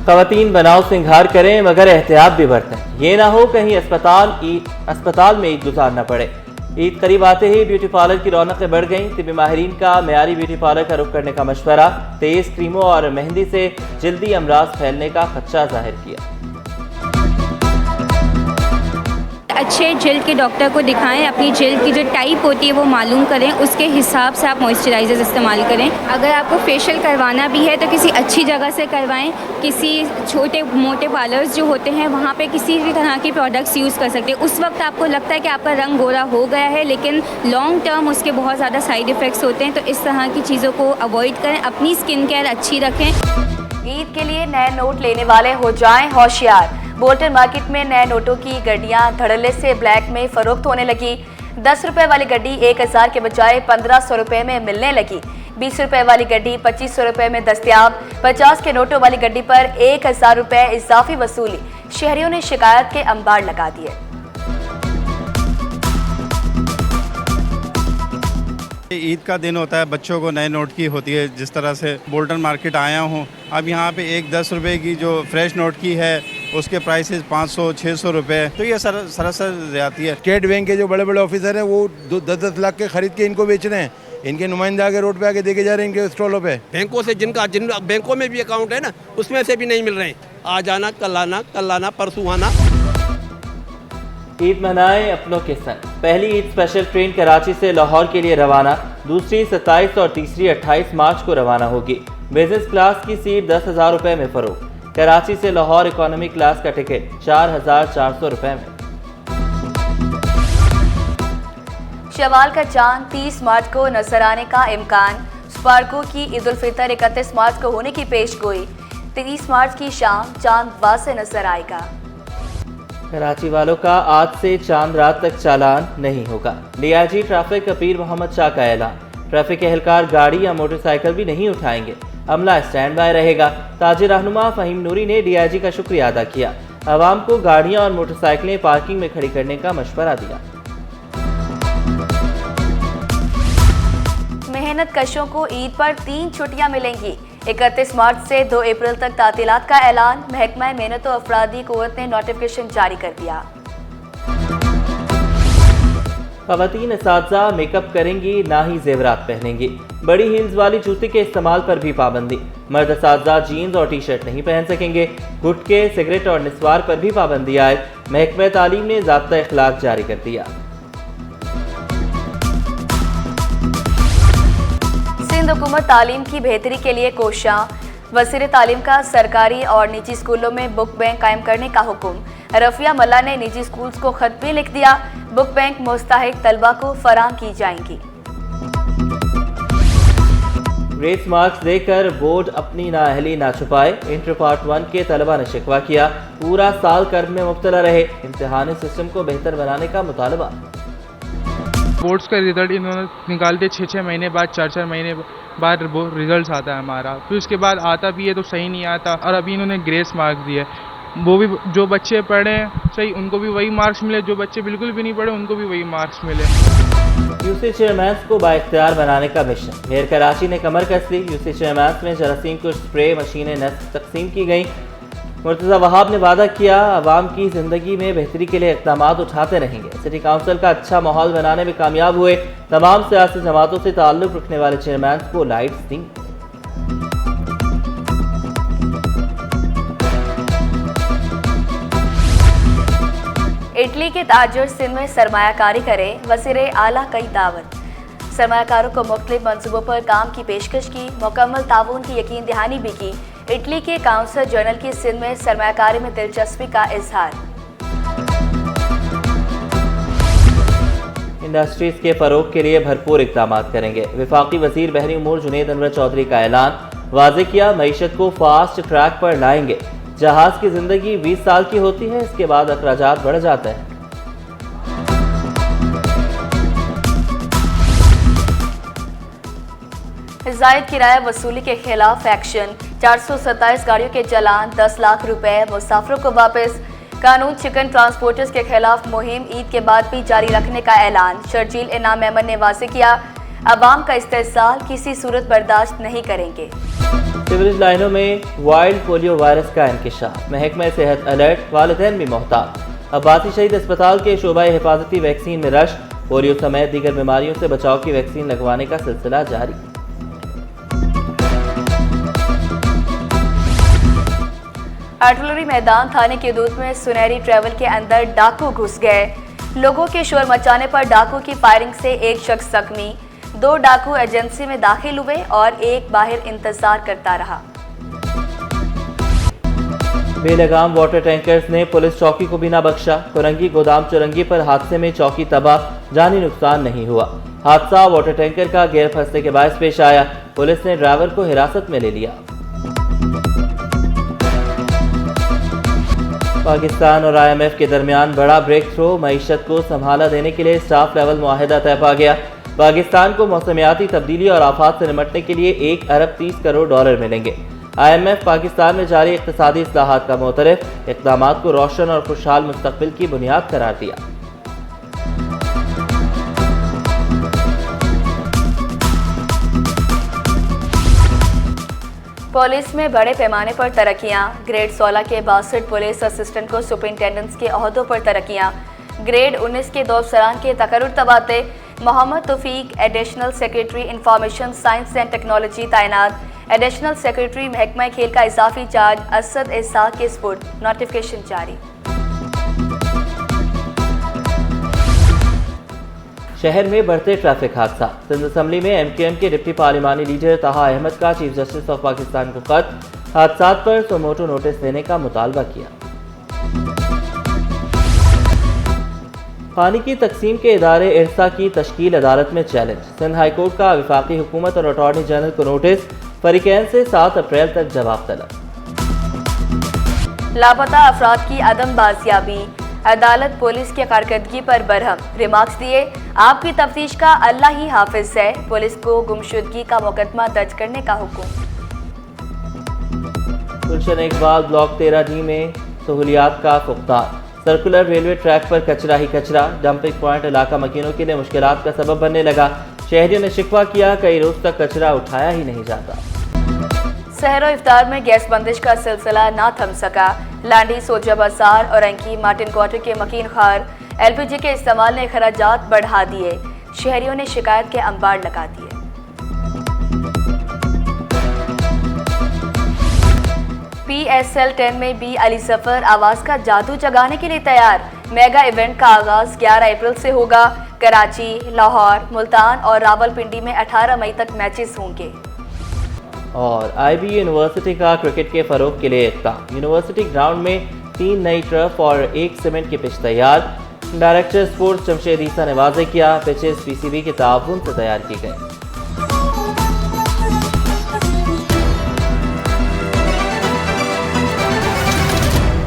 खवातीन बनाव सिंगार करें मगर एहतियात भी बरतें। ये ना हो कहीं अस्पताल में ईद गुजारना पड़े। ईद करीब आते ही ब्यूटी पार्लर की रौनकें बढ़ गईं। तिब्बी माहिरीन का मेयारी ब्यूटी पार्लर का रुख करने का मशवरा। तेज क्रीमों और मेहंदी से जल्दी अमराज फैलने का खदशा जाहिर किया। अच्छे जेल के डॉक्टर को दिखाएं, अपनी जेल की जो टाइप होती है वो मालूम करें, उसके हिसाब से आप मॉइस्चराइजर्स इस्तेमाल करें। अगर आपको फेशियल करवाना भी है तो किसी अच्छी जगह से करवाएं। किसी छोटे मोटे पार्लर्स जो होते हैं वहाँ पे किसी भी तरह के प्रोडक्ट्स यूज़ कर सकते हैं। उस वक्त आपको लगता है कि आपका रंग गोरा हो गया है, लेकिन लॉन्ग टर्म उसके बहुत ज़्यादा साइड इफ़ेक्ट्स होते हैं, तो इस तरह की चीज़ों को अवॉइड करें। अपनी स्किन केयर अच्छी रखें। ईद के लिए नए नोट लेने वाले हो जाएं होशियार। बोल्टन मार्केट में नए नोटों की गड्डियां धड़ल्ले से ब्लैक में फरोख्त होने लगी। 10 रुपए वाली गड्डी 1000 के बजाय 1500 रुपए में मिलने लगी। 20 रुपए वाली गड्डी 2500 रुपए में दस्तयाब। 50 के नोटों वाली गड्डी पर 1000 रुपए इजाफी वसूली। शहरियों ने शिकायत के अंबार लगा दिए। ईद का दिन होता है, बच्चों को नए नोट की होती है। जिस तरह से बोल्टन मार्केट आया हूँ, अब यहाँ पे एक 10 रुपए की जो फ्रेश नोट की है उसके प्राइसेस 500-600 रुपए, तो ये सरासर ज़्यादती है। स्टेट बैंक के जो बड़े बड़े ऑफिसर हैं वो 10-10 लाख के खरीद के इनको बेच रहे हैं। इनके नुमाइंदे आगे रोड पे आके देखे जा रहे हैं इनके स्टॉलों पे। बैंकों से जिन बैंकों में भी अकाउंट है ना, उसमें से भी नहीं मिल रहे हैं। आज आना कल आना परसों आना। ईद मनाएं अपनों के संग। पहली ईद स्पेशल ट्रेन कराची से लाहौर के लिए रवाना। दूसरी 27 और तीसरी 28 मार्च को रवाना होगी। बिजनेस क्लास की सीट 10,000 रुपए में फरोख्त। कराची से लाहौर इकोनॉमी क्लास का टिकट 4,400 रुपए में। शवाल का चांद 30 मार्च को नजर आने का इम्कान। स्पार्को की ईद उल फितर 31 मार्च को होने की पेशगोई। 30 मार्च की शाम चांद वासे नजर आएगा। कराची वालों का आज से चांद रात तक चालान नहीं होगा। डीआईजी ट्रैफिक पीर मोहम्मद शाह का ऐलान। ट्रैफिक एहलकार गाड़ी या मोटरसाइकिल भी नहीं उठाएंगे। अमला स्टैंड बाय रहेगा। ताजिर रहनुमा फहीम नूरी ने डीआईजी का शुक्रिया अदा किया। आवाम को गाड़ियां और मोटरसाइकिलें पार्किंग में खड़ी करने का मशवरा दिया। मेहनत कशों को ईद पर 3 छुट्टियां मिलेंगी। 31 मार्च से 2 अप्रैल तक तातीलात का ऐलान। महकमा मेहनत और अफरादी कुव्वत ने नोटिफिकेशन जारी कर दिया। खवातीन असातिज़ा मेकअप करेंगी, ना ही जेवरात पहनेंगी। बड़ी हील्स वाली जूते के इस्तेमाल पर भी पाबंदी। मर्द असातिज़ा जीन्स और टी शर्ट नहीं पहन सकेंगे। गुटखे, सिगरेट और निस्वार पर भी पाबंदी आयद। महकमा तालीम ने ज़ाब्ता इखलाक जारी कर दिया। सिंध हुकूमत तालीम की बेहतरी के लिए कोशां। वज़ीर तालीम का सरकारी और निजी स्कूलों में बुक बैंक कायम करने का हुक्म। रफिया मल्ला ने निजी स्कूल्स को खत भी लिख दिया। बुक बैंक मुस्तहिक तलबा को फराहम की जाएंगी। ग्रेस मार्क्स देकर बोर्ड अपनी नाअहली ना छुपाए। इंटर पार्ट 1 के तलबा ने शिकवा किया। पूरा साल कर्ज में मुब्तला रहे। इम्तिहानी सिस्टम को बेहतर बनाने का मुतालबा। बोर्ड्स का रिजल्ट इन्होंने निकालते 6-6 महीने बाद, 4-4 महीने बाद रिजल्ट आता है हमारा। फिर उसके बाद आता भी है तो सही नहीं आता। और अभी इन्होंने ग्रेस मार्क्स दिए। वो भी जो बच्चे पढ़े सही उनको भी वही मार्क्स मिले, जो बच्चे बिल्कुल भी नहीं पढ़े उनको भी वही मार्क्स मिले। यूसी चेयरमैन को बाइख्तियार बनाने का मिशन। मेयर कराची ने कमर कस ली। यूसी चेयरमैन में जरासीम को स्प्रे मशीनें तकसीम की गई। मुर्तज़ा वहाब ने वादा किया आवाम की ज़िंदगी में बेहतरी के लिए इक़दाम उठाते रहेंगे। सिटी काउंसिल का अच्छा माहौल बनाने में कामयाब हुए। तमाम सियासी जमातों से ताल्लुक़ रखने वाले चेयरमैन को लाइट्स दी। इटली के ताजर सिंध में सरमायाकारी करें। वज़ीर आला की दावत। सरमायाकारों को मुख्तलिफ मंसूबों पर काम की पेशकश की। मुकम्मल ताउन की यकीन दहानी भी की। इटली के काउंसिल जनरल की सिंध में सरमायाकारी में दिलचस्पी का इजहार। इंडस्ट्रीज के फरोग के लिए भरपूर इक़दाम करेंगे। वफाकी वज़ीर बहरी उमूर जुनैद अनवर चौधरी का ऐलान। वाज़े किया मईशत को फास्ट ट्रैक पर लाएंगे। जहाज की जिंदगी 20 साल की होती है, इसके बाद अखराजात बढ़ जाते हैं। जायद किराया वसूली के खिलाफ एक्शन। 427 गाड़ियों के चालान, 10 लाख रुपए मुसाफिरों को वापस। कानून चिकन ट्रांसपोर्टर्स के खिलाफ मुहिम ईद के बाद भी जारी रखने का ऐलान। शर्जील इनाम मेमन ने वाज़े किया अवाम का इस्तेहसाल किसी सूरत बर्दाश्त नहीं करेंगे। सीवरेज लाइनों में वाइल्ड पोलियो वायरस का इंकिशाफ, महकमा सेहत अलर्ट, वालिदैन भी मोहतात। अब्बासी शहीद अस्पताल के शोबा हिफाजती वैक्सीन में रश, पोलियो समेत दीगर बीमारियों से बचाव की वैक्सीन लगवाने का सिलसिला जारी। आर्टिलरी मैदान थाने की हदूद में सुनहरी ट्रैवल के अंदर डाकू घुस गए। लोगों के शोर मचाने पर डाकू की फायरिंग से एक शख्स जख्मी, 2 डाकू एजेंसी में दाखिल हुए और एक बाहर इंतजार करता रहा। बेलगाम वाटर टैंकर्स ने पुलिस चौकी को भी ना बख्शा। कुरंगी गोदाम चुरंगी पर हादसे में चौकी तबाह, जानी नुकसान नहीं हुआ। हादसा वाटर टैंकर का गियर फंसने के बायस पेश आया। पुलिस ने ड्राइवर को हिरासत में ले लिया। पाकिस्तान और IMF के दरमियान बड़ा ब्रेक थ्रू, मईशत को संभाला देने के लिए स्टाफ लेवल मुआहिदा तय पा गया। पाकिस्तान को मौसमियाती तब्दीली और आफात से निपटने के लिए 1 अरब 30 करोड़ डॉलर मिलेंगे। IMF पाकिस्तान में जारी इक़्तिसादी इस्लाहात का मोतरफ, इक़दामात को रोशन और खुशहाल मुस्तक़बिल की बुनियाद करार दिया। पुलिस में बड़े पैमाने पर तरक्कियां, ग्रेड 16 के 62 पुलिस असिस्टेंट को सुपरिंटेंडेंट्स के ओहदों पर तरक्कियां, ग्रेड 19 के 2 अफसरान के तकर्रुर तबादले, Mohammad Taufiq additional secretary information science and technology तैनात, एडिशनल सेक्रेटरी महकमा खेल का इजाफी चार्ज असद इसाक के स्पुर्द, नोटिफिकेशन जारी। शहर में बढ़ते ट्रैफिक हादसा, सिंध असम्बली में MKM के डिप्टी पार्लिमानी लीडर ताहा अहमद का चीफ जस्टिस ऑफ पाकिस्तान को खत, हादसात पर सुमोटो नोटिस देने का मुतालबा किया। पानी की तकसीम के इदारे इरसा की तश्कील अदालत में चैलेंज, सिंध हाई कोर्ट का वफाकी हुकूमत और अटॉर्नी जनरल को नोटिस, फरीकैन से 7 अप्रैल तक जवाब तलब। लापता अफराद की अदम बाजियाबी, अदालत पुलिस की कारकर्दगी पर बरहम, रिमार्क्स दिए आपकी तफ्तीश का अल्लाह ही हाफिज है, पुलिस को गुमशुदगी का मुकदमा दर्ज करने का हुक्म। गुलशन इकबाल ब्लॉक 13D में सहूलियात का फुकदान, सर्कुलर रेलवे ट्रैक पर कचरा ही कचरा, डंपिंग पॉइंट इलाका मकीनों के लिए मुश्किलात का सबब बनने लगा। शहरियों ने शिकवा किया कई रोज तक कचरा उठाया ही नहीं जाता। सहरो इफ्तार में गैस बंदिश का सिलसिला ना थम सका। लांडी, सोजा बाजार और अंकी मार्टिन क्वार्टर के मकीन खार, LPG के इस्तेमाल ने खराजात बढ़ा दिए। शहरियों ने शिकायत के अंबार लगा दिए। PSL 10 में बी अली सफर आवाज का जादू जगाने के लिए तैयार। मेगा इवेंट का आगाज 11 अप्रैल से होगा। कराची, लाहौर, मुल्तान और रावलपिंडी में 18 मई तक मैचेस होंगे। और IB यूनिवर्सिटी का क्रिकेट के फरोग के लिए इक़दाम, यूनिवर्सिटी ग्राउंड में 3 नई टर्फ और 1 सीमेंट की पिच तैयार। डायरेक्टर स्पोर्ट्स जमशेद ईसा ने वाज़ेह किया पिचेस PCB के ताउन से तैयार की गई।